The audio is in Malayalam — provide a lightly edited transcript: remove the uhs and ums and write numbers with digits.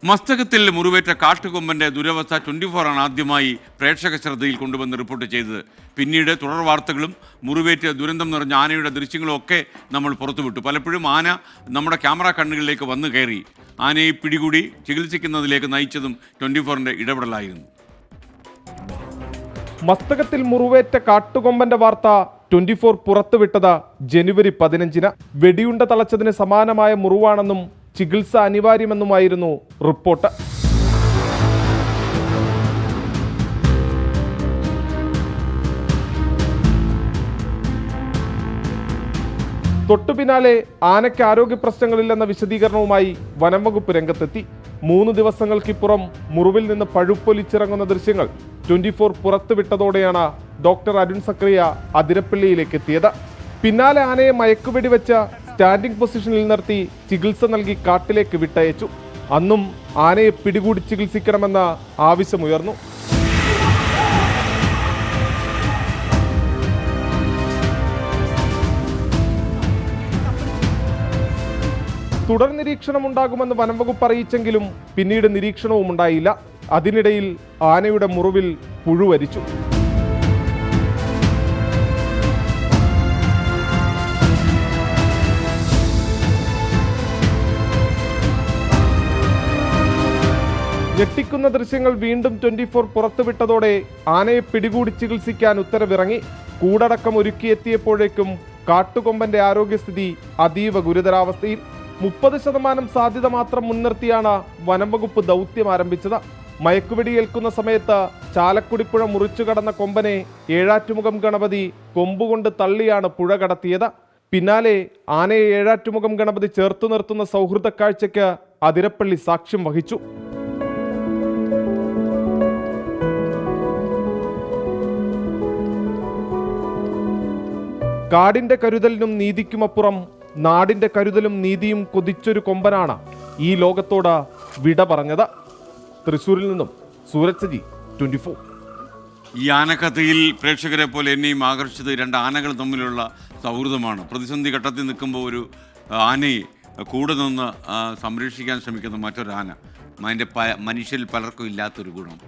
മസ്തകത്തിൽ മുറിവേറ്റ കാട്ടുകൊമ്പന്റെ ദുരവസ്ഥ 24 ആണ് ആദ്യമായി പ്രേക്ഷക ശ്രദ്ധയിൽ കൊണ്ടുവന്ന് റിപ്പോർട്ട് ചെയ്തത്. പിന്നീട് തുടർ വാർത്തകളും മുറിവേറ്റ് ദുരന്തം നിറഞ്ഞ ആനയുടെ ദൃശ്യങ്ങളും ഒക്കെ നമ്മൾ പുറത്തുവിട്ടു. പലപ്പോഴും ആന നമ്മുടെ ക്യാമറ കണ്ണുകളിലേക്ക് വന്നു കയറി ആനയെ പിടികൂടി ചികിത്സിക്കുന്നതിലേക്ക് നയിച്ചതും 24ന്റെ ഇടപെടലായിരുന്നു. മസ്തകത്തിൽ മുറിവേറ്റ കാട്ടുകൊമ്പന്റെ വാർത്ത 24 പുറത്തുവിട്ടത് ജനുവരി 15-ന്. വെടിയുണ്ട തളച്ചതിന് സമാനമായ മുറിവാണെന്നും ചികിത്സ അനിവാര്യമെന്നുമായിരുന്നു റിപ്പോർട്ട്. തൊട്ടുപിന്നാലെ ആനയ്ക്ക് ആരോഗ്യ പ്രശ്നങ്ങളില്ലെന്ന വിശദീകരണവുമായി വനംവകുപ്പ് രംഗത്തെത്തി. 3 ദിവസങ്ങൾക്കിപ്പുറം മുറിവിൽ നിന്ന് പഴുപ്പൊലിച്ചിറങ്ങുന്ന ദൃശ്യങ്ങൾ 24 പുറത്തുവിട്ടതോടെയാണ് ഡോക്ടർ അരുൺ സക്രിയ അതിരപ്പള്ളിയിലേക്ക് എത്തിയത്. പിന്നാലെ ആനയെ മയക്കുവെടി വെച്ച് സ്റ്റാൻഡിംഗ് പൊസിഷനിൽ നിർത്തി ചികിത്സ നൽകി കാട്ടിലേക്ക് വിട്ടയച്ചു. അന്നും ആനയെ പിടികൂടി ചികിത്സിക്കണമെന്ന ആവശ്യമുയർന്നു. തുടർ നിരീക്ഷണമുണ്ടാകുമെന്ന് വനംവകുപ്പ് അറിയിച്ചെങ്കിലും പിന്നീട് നിരീക്ഷണവും ഉണ്ടായില്ല. അതിനിടയിൽ ആനയുടെ മുറിവിൽ പുഴുവരിച്ചു. ഞെട്ടിക്കുന്ന ദൃശ്യങ്ങൾ വീണ്ടും 24 പുറത്തുവിട്ടതോടെ ആനയെ പിടികൂടി ചികിത്സിക്കാൻ ഉത്തരവിറങ്ങി. കൂടടക്കം ഒരുക്കിയെത്തിയപ്പോഴേക്കും കാട്ടുകൊമ്പന്റെ ആരോഗ്യസ്ഥിതി അതീവ ഗുരുതരാവസ്ഥയിൽ. 30% സാധ്യത മാത്രം മുൻനിർത്തിയാണ് വനംവകുപ്പ് ദൗത്യം ആരംഭിച്ചത്. മയക്കുവെടിയേൽക്കുന്ന സമയത്ത് ചാലക്കുടിപ്പുഴ മുറിച്ചു കടന്ന കൊമ്പനെ ഏഴാറ്റുമുഖം ഗണപതി കൊമ്പുകൊണ്ട് തള്ളിയാണ് പുഴ കടത്തിയത്. പിന്നാലെ ആനയെ ഏഴാറ്റുമുഖം ഗണപതി ചേർത്തു നിർത്തുന്ന സൗഹൃദ കാഴ്ചയ്ക്ക് അതിരപ്പള്ളി സാക്ഷ്യം വഹിച്ചു. കാടിന്റെ കരുതലിനും നീതിക്കുമപ്പുറം നാടിന്റെ കരുതലും നീതിയും കൊതിച്ചൊരു കൊമ്പനാണ് ഈ ലോകത്തോട് വിട പറഞ്ഞത്. തൃശ്ശൂരിൽ നിന്നും സൂരജ് സജി, 24. ഈ ആനക്കഥയിൽ പ്രേക്ഷകരെ പോലെ എന്നെയും ആകർഷിച്ചത് 2 ആനകൾ തമ്മിലുള്ള സൗഹൃദമാണ്. പ്രതിസന്ധി ഘട്ടത്തിൽ നിൽക്കുമ്പോൾ ഒരു ആനയെ കൂടെ നിന്ന് സംരക്ഷിക്കാൻ ശ്രമിക്കുന്ന മറ്റൊരു ആന, അതിൻ്റെ മനുഷ്യരിൽ പലർക്കും ഇല്ലാത്തൊരു ഗുണം.